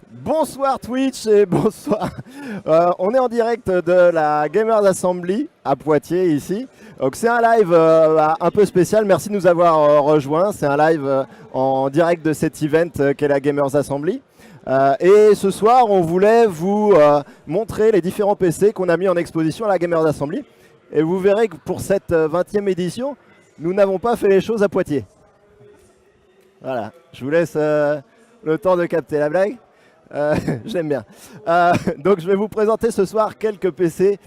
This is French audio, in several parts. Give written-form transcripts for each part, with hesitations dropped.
Bonsoir Twitch et bonsoir. On est en direct de la Gamers Assembly à Poitiers ici. Donc c'est un live un peu spécial. Merci de nous avoir rejoints. C'est un live en direct de cet event qu'est la Gamers Assembly. Et ce soir, on voulait vous montrer les différents PC qu'on a mis en exposition à la Gamers Assembly. Et vous verrez que pour cette 20e édition, nous n'avons pas fait les choses à Poitiers. Voilà, je vous laisse le temps de capter la blague. J'aime bien. Donc je vais vous présenter ce soir quelques PC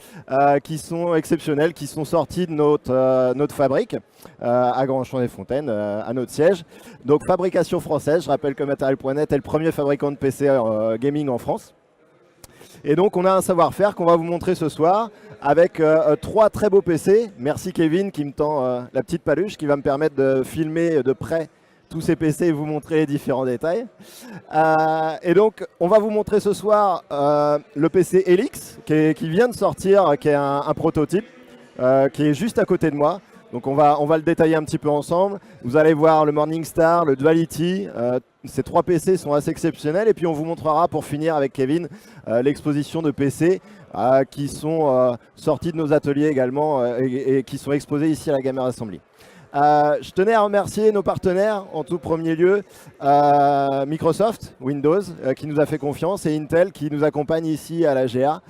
qui sont exceptionnels, qui sont sortis de notre fabrique à Grandchamp-des-Fontaines, à notre siège. Donc fabrication française, je rappelle que Material.net est le premier fabricant de PC gaming en France. Et donc on a un savoir-faire qu'on va vous montrer ce soir avec trois très beaux PC. Merci Kevin qui me tend la petite paluche qui va me permettre de filmer de près tous ces PC et vous montrer les différents détails. Et donc, on va vous montrer ce soir le PC Helix qui vient de sortir, qui est un prototype, qui est juste à côté de moi. Donc, on va le détailler un petit peu ensemble. Vous allez voir le Morningstar, le Duality. Ces trois PC sont assez exceptionnels. Et puis, on vous montrera, pour finir avec Kevin, l'exposition de PC qui sont sortis de nos ateliers également et qui sont exposés ici à la Gamers Assembly. Je tenais à remercier nos partenaires, en tout premier lieu, Microsoft, Windows, qui nous a fait confiance, et Intel, qui nous accompagne ici à la GA.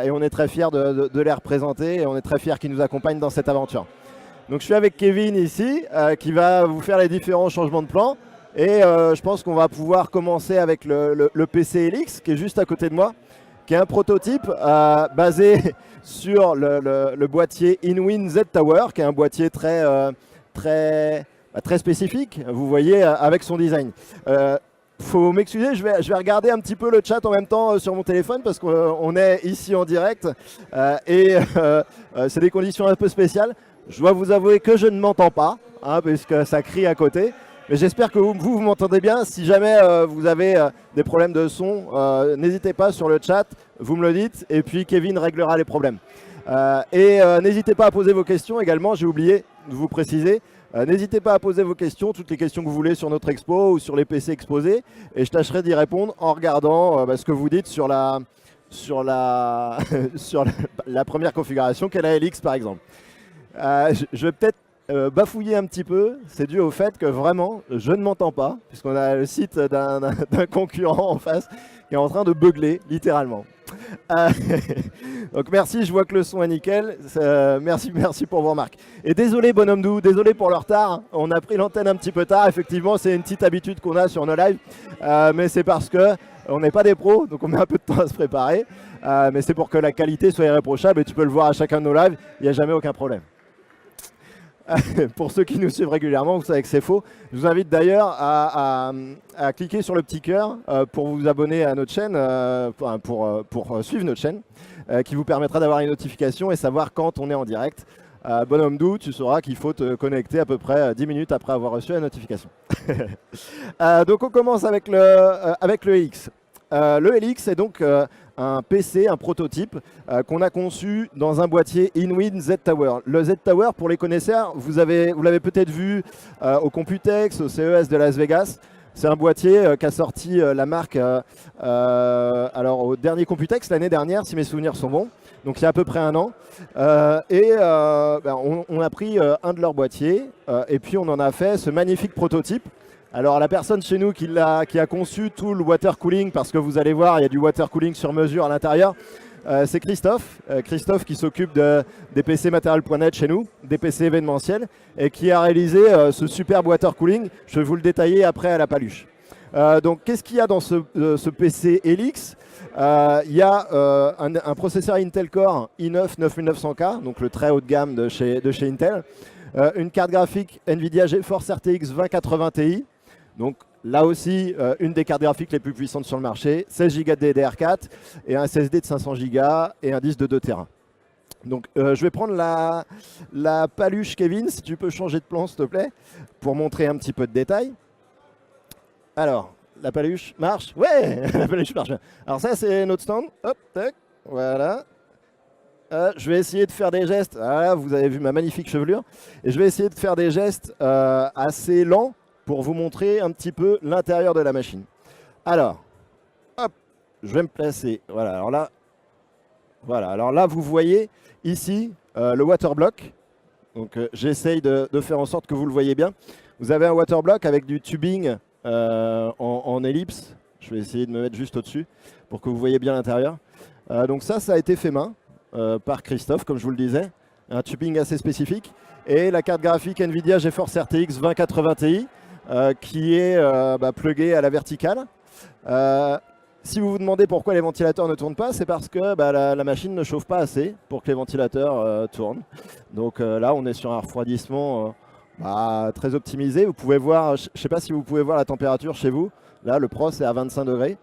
Et on est très fiers de les représenter, et on est très fiers qu'ils nous accompagnent dans cette aventure. Donc je suis avec Kevin ici, qui va vous faire les différents changements de plan. Et je pense qu'on va pouvoir commencer avec le PC Helix, qui est juste à côté de moi, qui est un prototype basé sur le boîtier InWin Z Tower, qui est un boîtier très spécifique, vous voyez, avec son design. Faut m'excuser, je vais regarder un petit peu le chat en même temps sur mon téléphone parce qu'on est ici en direct et c'est des conditions un peu spéciales. Je dois vous avouer que je ne m'entends pas, puisque ça crie à côté. Mais j'espère que vous m'entendez bien. Si jamais vous avez des problèmes de son, n'hésitez pas sur le chat, vous me le dites, et puis Kevin réglera les problèmes. N'hésitez pas à poser vos questions également, j'ai oublié de vous préciser. N'hésitez pas à poser vos questions, toutes les questions que vous voulez sur notre expo ou sur les PC exposés, et je tâcherai d'y répondre en regardant ce que vous dites sur la première configuration, qu'est la LX par exemple. Je vais peut-être bafouiller un petit peu, c'est dû au fait que vraiment je ne m'entends pas, puisqu'on a le site d'un concurrent en face qui est en train de beugler littéralement. Donc merci, je vois que le son est nickel, merci pour vos remarques. Et désolé Bonhomme Doux, désolé pour le retard, on a pris l'antenne un petit peu tard, effectivement c'est une petite habitude qu'on a sur nos lives, mais c'est parce que on n'est pas des pros, donc on met un peu de temps à se préparer, mais c'est pour que la qualité soit irréprochable et tu peux le voir à chacun de nos lives, il n'y a jamais aucun problème. Pour ceux qui nous suivent régulièrement, vous savez que c'est faux. Je vous invite d'ailleurs à cliquer sur le petit cœur pour vous abonner à notre chaîne, pour suivre notre chaîne, qui vous permettra d'avoir une notification et savoir quand on est en direct. Bonhomme Doux, tu sauras qu'il faut te connecter à peu près 10 minutes après avoir reçu la notification. Donc on commence avec le X. Le Helix est donc un PC, un prototype qu'on a conçu dans un boîtier InWin Z Tower. Le Z Tower, pour les connaisseurs, vous l'avez peut-être vu au Computex, au CES de Las Vegas. C'est un boîtier qu'a sorti la marque alors au dernier Computex l'année dernière, si mes souvenirs sont bons. Donc il y a à peu près un an. On a pris un de leurs boîtiers et puis on en a fait ce magnifique prototype. Alors la personne chez nous qui a conçu tout le water cooling, parce que vous allez voir, il y a du water cooling sur mesure à l'intérieur, c'est Christophe. Christophe qui s'occupe des PC Material.net chez nous, des PC événementiels, et qui a réalisé ce superbe water cooling. Je vais vous le détailler après à la paluche. Donc qu'est-ce qu'il y a dans ce PC Helix? Il y a un processeur Intel Core i9 9900K, donc le très haut de gamme de chez Intel. Une carte graphique NVIDIA GeForce RTX 2080 Ti. Donc là aussi, une des cartes graphiques les plus puissantes sur le marché, 16 Go de DDR4 et un SSD de 500 Go et un disque de 2 Tera. Donc je vais prendre la paluche Kevin, si tu peux changer de plan s'il te plaît, pour montrer un petit peu de détails. Alors, la paluche marche? Ouais, la paluche marche. Alors ça c'est notre stand, hop, tac, voilà. Je vais essayer de faire des gestes, voilà, vous avez vu ma magnifique chevelure, et je vais essayer de faire des gestes assez lents, pour vous montrer un petit peu l'intérieur de la machine. Alors, hop, je vais me placer. Voilà, alors là, vous voyez ici le waterblock. Donc j'essaye de faire en sorte que vous le voyez bien. Vous avez un waterblock avec du tubing en ellipse. Je vais essayer de me mettre juste au-dessus pour que vous voyez bien l'intérieur. Donc ça a été fait main par Christophe, comme je vous le disais. Un tubing assez spécifique. Et la carte graphique NVIDIA GeForce RTX 2080 Ti qui est pluguée à la verticale. Si vous vous demandez pourquoi les ventilateurs ne tournent pas, c'est parce que la machine ne chauffe pas assez pour que les ventilateurs tournent. Donc là, on est sur un refroidissement très optimisé. Vous pouvez voir, je ne sais pas si vous pouvez voir la température chez vous. Là, le Pro, c'est à 25 degrés.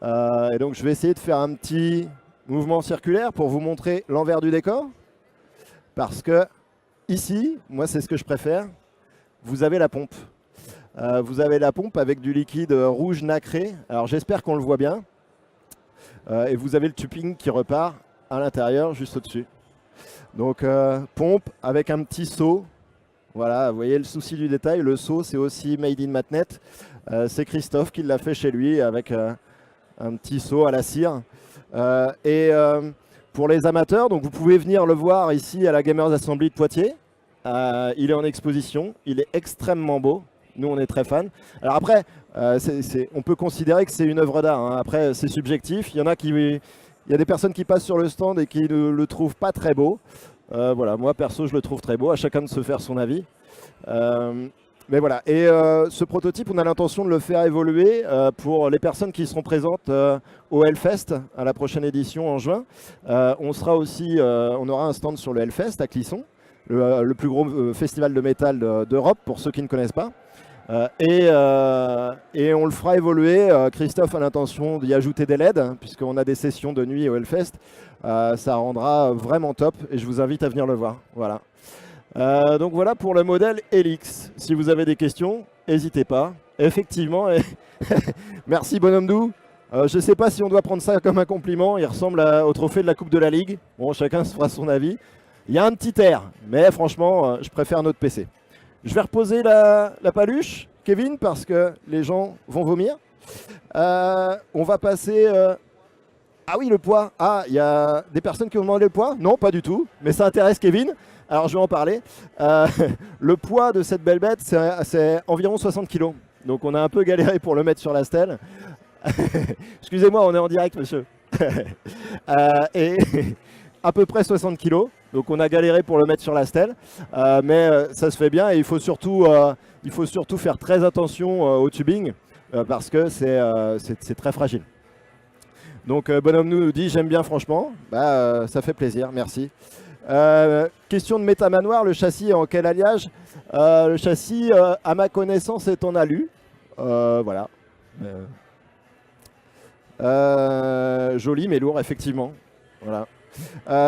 Et donc, je vais essayer de faire un petit mouvement circulaire pour vous montrer l'envers du décor. Parce que ici, moi, c'est ce que je préfère, vous avez la pompe. Vous avez la pompe avec du liquide rouge nacré. Alors j'espère qu'on le voit bien. Et vous avez le tubing qui repart à l'intérieur, juste au-dessus. Donc pompe avec un petit seau. Voilà, vous voyez le souci du détail. Le seau, c'est aussi made in Matnet. C'est Christophe qui l'a fait chez lui avec un petit seau à la cire. Pour les amateurs, donc vous pouvez venir le voir ici à la Gamers Assembly de Poitiers. Il est en exposition. Il est extrêmement beau. Nous, on est très fans. Alors après, on peut considérer que c'est une œuvre d'art. Hein. Après, c'est subjectif. Il y a des personnes qui passent sur le stand et qui ne le trouvent pas très beau. Voilà, moi, perso, je le trouve très beau. À chacun de se faire son avis. Mais voilà. Et ce prototype, on a l'intention de le faire évoluer pour les personnes qui seront présentes au Hellfest à la prochaine édition en juin. On aura un stand sur le Hellfest à Clisson, le plus gros festival de métal d'Europe, pour ceux qui ne connaissent pas. Et on le fera évoluer. Christophe a l'intention d'y ajouter des LED, puisqu'on a des sessions de nuit au Hellfest. Ça rendra vraiment top et je vous invite à venir le voir. Voilà. Donc voilà pour le modèle Helix. Si vous avez des questions, n'hésitez pas. Effectivement, merci Bonhomme Doux. Je ne sais pas si on doit prendre ça comme un compliment. Il ressemble au trophée de la Coupe de la Ligue. Bon, chacun se fera son avis. Il y a un petit air, mais franchement, je préfère notre PC. Je vais reposer la paluche, Kevin, parce que les gens vont vomir. On va passer... Ah oui, le poids. Ah, il y a des personnes qui ont demandé le poids? Non, pas du tout, mais ça intéresse Kevin. Alors, je vais en parler. Le poids de cette belle bête, c'est environ 60 kg. Donc, on a un peu galéré pour le mettre sur la stèle. Excusez-moi, on est en direct, monsieur. Et à peu près 60 kg. Donc on a galéré pour le mettre sur la stèle, mais ça se fait bien et il faut surtout faire très attention au tubing parce que c'est très fragile. Donc Bonhomme nous dit j'aime bien franchement, ça fait plaisir, merci. Question de Métamanoir, le châssis est en quel alliage? Le châssis, à ma connaissance, est en alu. Voilà. Joli mais lourd, effectivement. Voilà.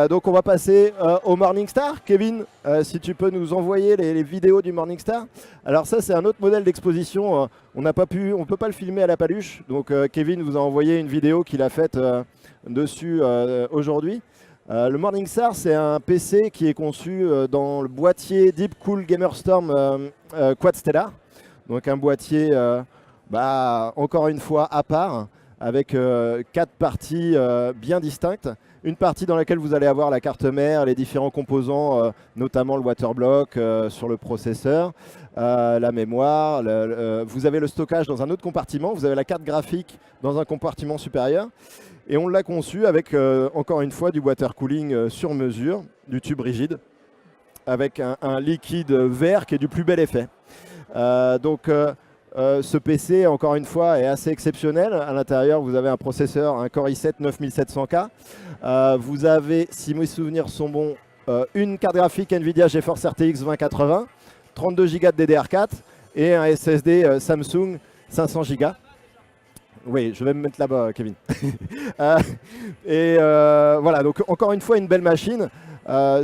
Donc on va passer au Morningstar. Kevin, si tu peux nous envoyer les vidéos du Morningstar. Alors ça c'est un autre modèle d'exposition. On ne peut pas le filmer à la paluche. Donc Kevin vous a envoyé une vidéo qu'il a faite dessus aujourd'hui. Le Morningstar c'est un PC qui est conçu dans le boîtier Deepcool Gamerstorm Quad Stellar. Donc un boîtier encore une fois à part, avec 4 parties bien distinctes. Une partie dans laquelle vous allez avoir la carte mère, les différents composants, notamment le waterblock sur le processeur, la mémoire. Vous avez le stockage dans un autre compartiment. Vous avez la carte graphique dans un compartiment supérieur. Et on l'a conçu avec, encore une fois, du water cooling sur mesure, du tube rigide, avec un liquide vert qui est du plus bel effet. Ce PC, encore une fois, est assez exceptionnel. À l'intérieur, vous avez un processeur, un Core i7 9700K. Vous avez, si mes souvenirs sont bons, une carte graphique NVIDIA GeForce RTX 2080, 32 Go de DDR4 et un SSD Samsung 500 Go. Oui, je vais me mettre là-bas, Kevin. Voilà, donc encore une fois, une belle machine.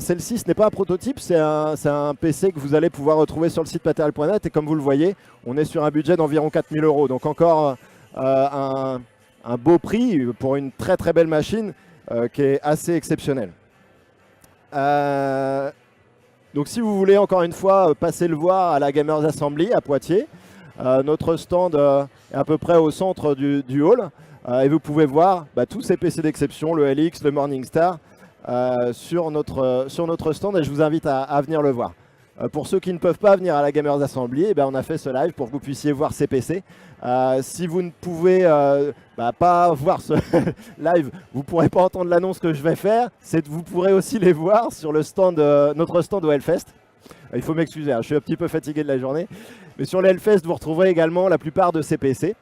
Celle-ci, ce n'est pas un prototype, c'est un PC que vous allez pouvoir retrouver sur le site material.net. Et comme vous le voyez, on est sur un budget d'environ 4 000 €. Donc encore un beau prix pour une très très belle machine qui est assez exceptionnelle. Donc si vous voulez encore une fois passer le voir à la Gamers Assembly à Poitiers, notre stand est à peu près au centre du hall. Et vous pouvez voir tous ces PC d'exception, le LX, le Morningstar, sur notre stand, et je vous invite à venir le voir. Pour ceux qui ne peuvent pas venir à la Gamers Assembly, on a fait ce live pour que vous puissiez voir ces PC. Si vous ne pouvez pas voir ce live, vous ne pourrez pas entendre l'annonce que je vais faire. Vous pourrez aussi les voir sur le stand, notre stand au Hellfest. Il faut m'excuser, je suis un petit peu fatigué de la journée. Mais sur le Hellfest, vous retrouverez également la plupart de ces PC.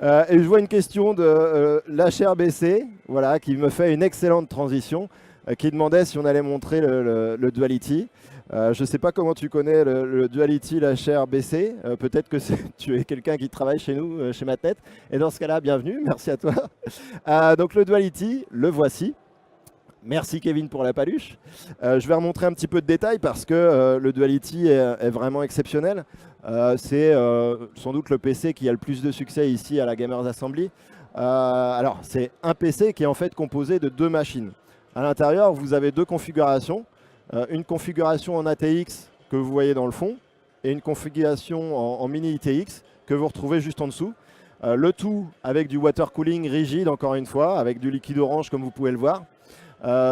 Et je vois une question de l'HRBC, voilà, qui me fait une excellente transition, qui demandait si on allait montrer le Duality. Je ne sais pas comment tu connais le Duality, l'HRBC. Peut-être que tu es quelqu'un qui travaille chez nous, chez Matnet. Et dans ce cas-là, bienvenue, merci à toi. Donc le Duality, le voici. Merci Kevin pour la paluche. Je vais remontrer un petit peu de détails parce que le Duality est vraiment exceptionnel. C'est sans doute le PC qui a le plus de succès ici à la Gamers Assembly. Alors c'est un PC qui est en fait composé de 2 machines. À l'intérieur, vous avez 2 configurations. Une configuration en ATX que vous voyez dans le fond et une configuration en mini ITX que vous retrouvez juste en dessous. Le tout avec du water cooling rigide, encore une fois, avec du liquide orange comme vous pouvez le voir.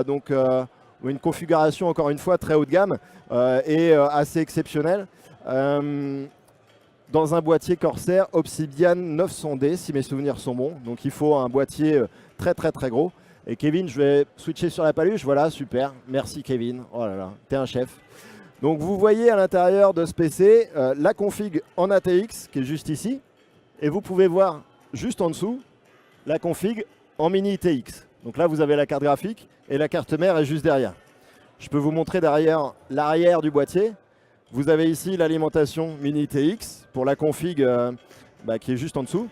Donc une configuration encore une fois très haut de gamme et assez exceptionnelle. Dans un boîtier Corsair Obsidian 900D si mes souvenirs sont bons. Donc il faut un boîtier très gros. Et Kevin, je vais switcher sur la paluche. Voilà, super. Merci Kevin. Oh là là, t'es un chef. Donc vous voyez à l'intérieur de ce PC la config en ATX qui est juste ici. Et vous pouvez voir juste en dessous la config en mini ITX. Donc là, vous avez la carte graphique et la carte mère est juste derrière. Je peux vous montrer derrière l'arrière du boîtier. Vous avez ici l'alimentation mini ITX pour la config qui est juste en dessous.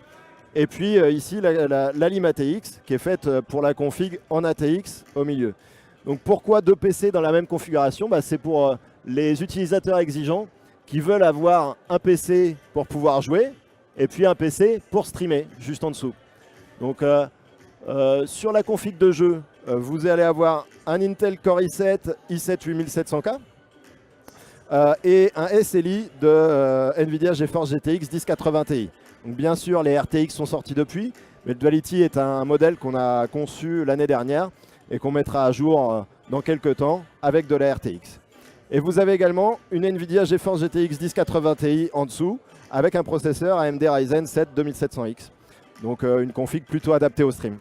Et puis ici, l'Alim ATX qui est faite pour la config en ATX au milieu. Donc pourquoi 2 PC dans la même configuration? C'est pour les utilisateurs exigeants qui veulent avoir un PC pour pouvoir jouer et puis un PC pour streamer juste en dessous. Donc sur la config de jeu, vous allez avoir un Intel Core i7 8700K et un SLI de Nvidia GeForce GTX 1080 Ti. Donc bien sûr, les RTX sont sortis depuis, mais le Duality est un modèle qu'on a conçu l'année dernière et qu'on mettra à jour dans quelques temps avec de la RTX. Et vous avez également une Nvidia GeForce GTX 1080 Ti en dessous avec un processeur AMD Ryzen 7 2700X. Donc une config plutôt adaptée au stream.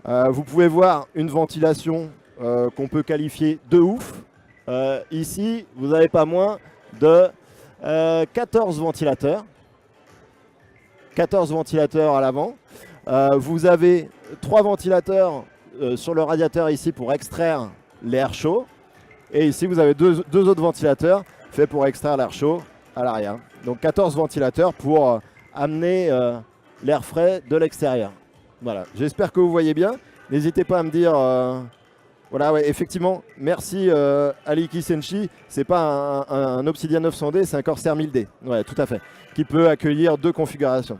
Vous pouvez voir une ventilation qu'on peut qualifier de ouf. Ici, vous n'avez pas moins de 14 ventilateurs. 14 ventilateurs à l'avant. Vous avez 3 ventilateurs sur le radiateur ici pour extraire l'air chaud. Et ici, vous avez deux autres ventilateurs faits pour extraire l'air chaud à l'arrière. Donc 14 ventilateurs pour amener l'air frais de l'extérieur. Voilà, j'espère que vous voyez bien. N'hésitez pas à me dire... Voilà, ouais, effectivement, merci Aliki Senshi. C'est pas un Obsidian 900D, c'est un Corsair 1000D. Ouais, tout à fait. Qui peut accueillir 2 configurations.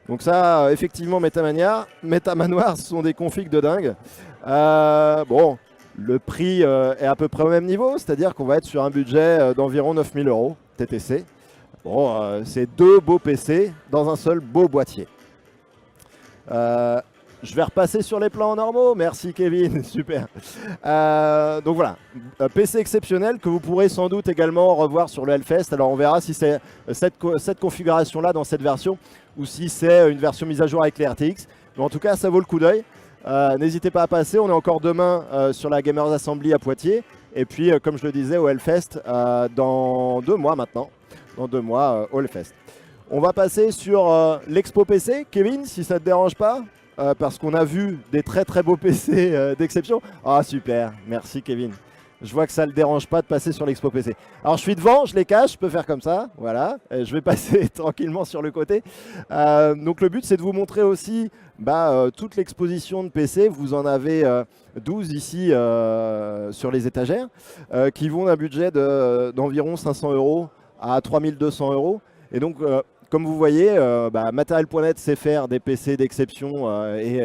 Donc ça, effectivement, Metamanoir, ce sont des configs de dingue. Bon, le prix est à peu près au même niveau, c'est-à-dire qu'on va être sur un budget d'environ 9000 € TTC. Bon, c'est 2 beaux PC dans un seul beau boîtier. Je vais repasser sur les plans normaux. Merci Kevin, super. Donc voilà, PC exceptionnel que vous pourrez sans doute également revoir sur le Hellfest. Alors on verra si c'est cette configuration-là dans cette version ou si c'est une version mise à jour avec les RTX. Mais en tout cas, ça vaut le coup d'œil. N'hésitez pas à passer. On est encore demain sur la Gamers Assembly à Poitiers. Et puis, comme je le disais, au Hellfest dans 2 mois maintenant. Dans 2 mois au Hellfest. On va passer sur l'expo PC. Kevin, si ça ne te dérange pas parce qu'on a vu des très beaux PC d'exception. Ah super, merci Kevin. Je vois que ça ne le dérange pas de passer sur l'expo PC. Alors je suis devant, je les cache, je peux faire comme ça, voilà. Je vais passer tranquillement sur le côté. Donc le but c'est de vous montrer aussi toute l'exposition de PC. Vous en avez 12 ici sur les étagères qui vont d'un budget d'environ 500 € à 3200 €. Et donc comme vous voyez, Material.net sait faire des PC d'exception et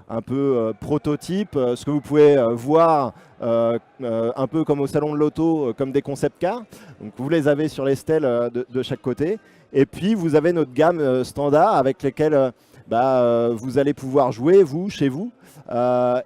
un peu prototype. Ce que vous pouvez voir un peu comme au salon de l'auto, comme des concept cars. Donc vous les avez sur les stèles de chaque côté. Et puis vous avez notre gamme standard avec lesquelles vous allez pouvoir jouer, vous, chez vous,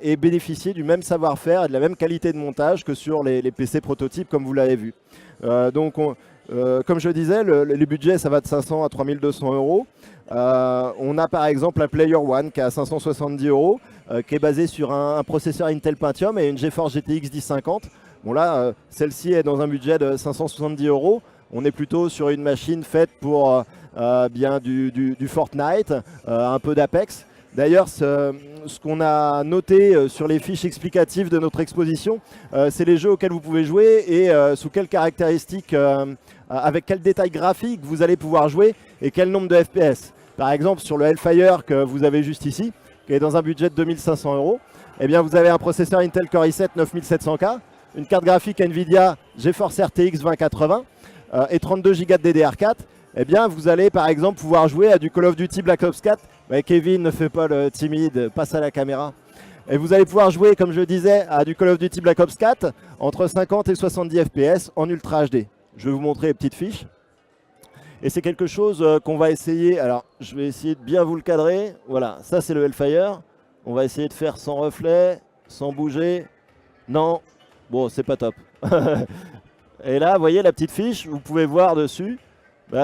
et bénéficier du même savoir-faire et de la même qualité de montage que sur les PC prototypes, comme vous l'avez vu. Comme je disais, les budgets, ça va de 500 à 3200 euros. On a par exemple un Player One qui est à 570 euros, qui est basé sur un processeur Intel Pentium et une GeForce GTX 1050. Bon là, celle-ci est dans un budget de 570 euros. On est plutôt sur une machine faite pour bien du Fortnite, un peu d'Apex. D'ailleurs, ce qu'on a noté sur les fiches explicatives de notre exposition, c'est les jeux auxquels vous pouvez jouer et sous quelles caractéristiques, avec quel détail graphique vous allez pouvoir jouer et quel nombre de FPS. Par exemple, sur le Hellfire que vous avez juste ici, qui est dans un budget de 2500 euros, eh bien, vous avez un processeur Intel Core i7 9700K, une carte graphique Nvidia GeForce RTX 2080 et 32 Go de DDR4. Eh bien, vous allez par exemple pouvoir jouer à du Call of Duty Black Ops 4. Mais Kevin, ne fait pas le timide, passe à la caméra. Et vous allez pouvoir jouer, comme je disais, à du Call of Duty Black Ops 4 entre 50 et 70 FPS en Ultra HD. Je vais vous montrer les petites fiches. Et c'est quelque chose qu'on va essayer. Alors, je vais essayer de bien vous le cadrer. Voilà, ça c'est le Hellfire. On va essayer de faire sans reflet, sans bouger. Non, bon, c'est pas top. Et là, vous voyez la petite fiche, vous pouvez voir dessus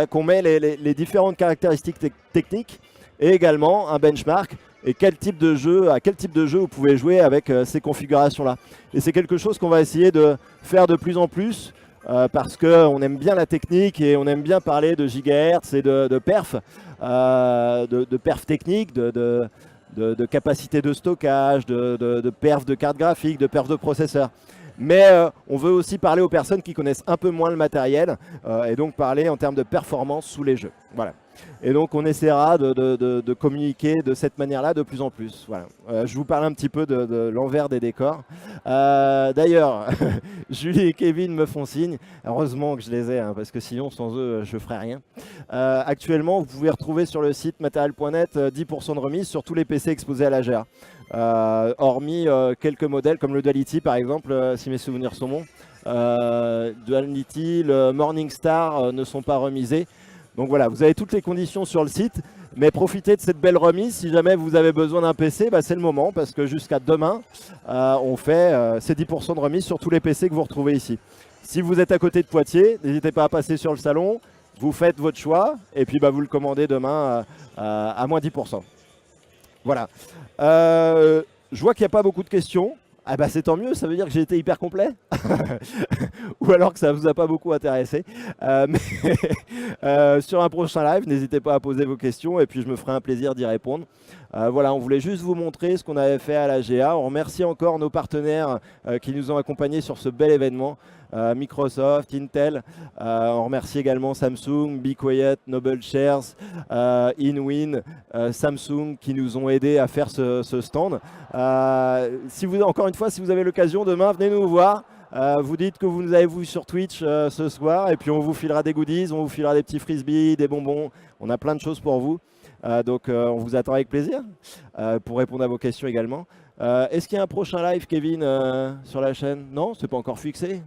qu'on met les différentes caractéristiques techniques et également un benchmark et à quel type de jeu vous pouvez jouer avec ces configurations-là. Et c'est quelque chose qu'on va essayer de faire de plus en plus parce qu'on aime bien la technique et on aime bien parler de gigahertz et de perf, de perf technique, de capacité de stockage, de perf de carte graphique, de perf de processeur. Mais on veut aussi parler aux personnes qui connaissent un peu moins le matériel et donc parler en termes de performance sous les jeux. Voilà. Et donc on essaiera de communiquer de cette manière-là de plus en plus. Voilà. Je vous parle un petit peu de l'envers des décors. D'ailleurs, Julie et Kevin me font signe. Heureusement que je les ai, hein, parce que sinon sans eux je ne ferais rien. Actuellement, vous pouvez retrouver sur le site material.net 10% de remise sur tous les PC exposés à la GA. Hormis quelques modèles comme le Duality par exemple, si mes souvenirs sont bons. Duality, le Morningstar ne sont pas remisés. Donc voilà, vous avez toutes les conditions sur le site, mais profitez de cette belle remise. Si jamais vous avez besoin d'un PC, c'est le moment, parce que jusqu'à demain, on fait ces 10% de remise sur tous les PC que vous retrouvez ici. Si vous êtes à côté de Poitiers, n'hésitez pas à passer sur le salon, vous faites votre choix, et puis vous le commandez demain à moins 10%. Voilà. Je vois qu'il n'y a pas beaucoup de questions. Ah c'est tant mieux, ça veut dire que j'ai été hyper complet. Ou alors que ça ne vous a pas beaucoup intéressé. Mais sur un prochain live, n'hésitez pas à poser vos questions et puis je me ferai un plaisir d'y répondre. Voilà, on voulait juste vous montrer ce qu'on avait fait à la GA. On remercie encore nos partenaires qui nous ont accompagnés sur ce bel événement. Microsoft, Intel, on remercie également Samsung, Be Quiet, Noble Shares, InWin, Samsung qui nous ont aidés à faire ce stand. Encore une fois, si vous avez l'occasion, demain, venez nous voir. Vous dites que vous nous avez vu sur Twitch ce soir et puis on vous filera des goodies, on vous filera des petits frisbees, des bonbons. On a plein de choses pour vous. Donc on vous attend avec plaisir pour répondre à vos questions également. Est-ce qu'il y a un prochain live, Kevin, sur la chaîne? Non, c'est pas encore fixé.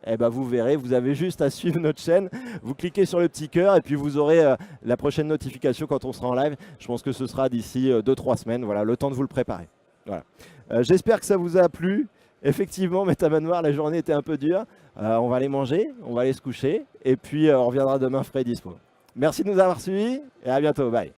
Eh ben vous verrez, vous avez juste à suivre notre chaîne, vous cliquez sur le petit cœur et puis vous aurez la prochaine notification quand on sera en live. Je pense que ce sera d'ici 2-3 semaines, voilà, le temps de vous le préparer. Voilà. J'espère que ça vous a plu. Effectivement, Métamanoir, la journée était un peu dure. On va aller manger, on va aller se coucher et puis on reviendra demain frais et dispo. Merci de nous avoir suivis et à bientôt, bye.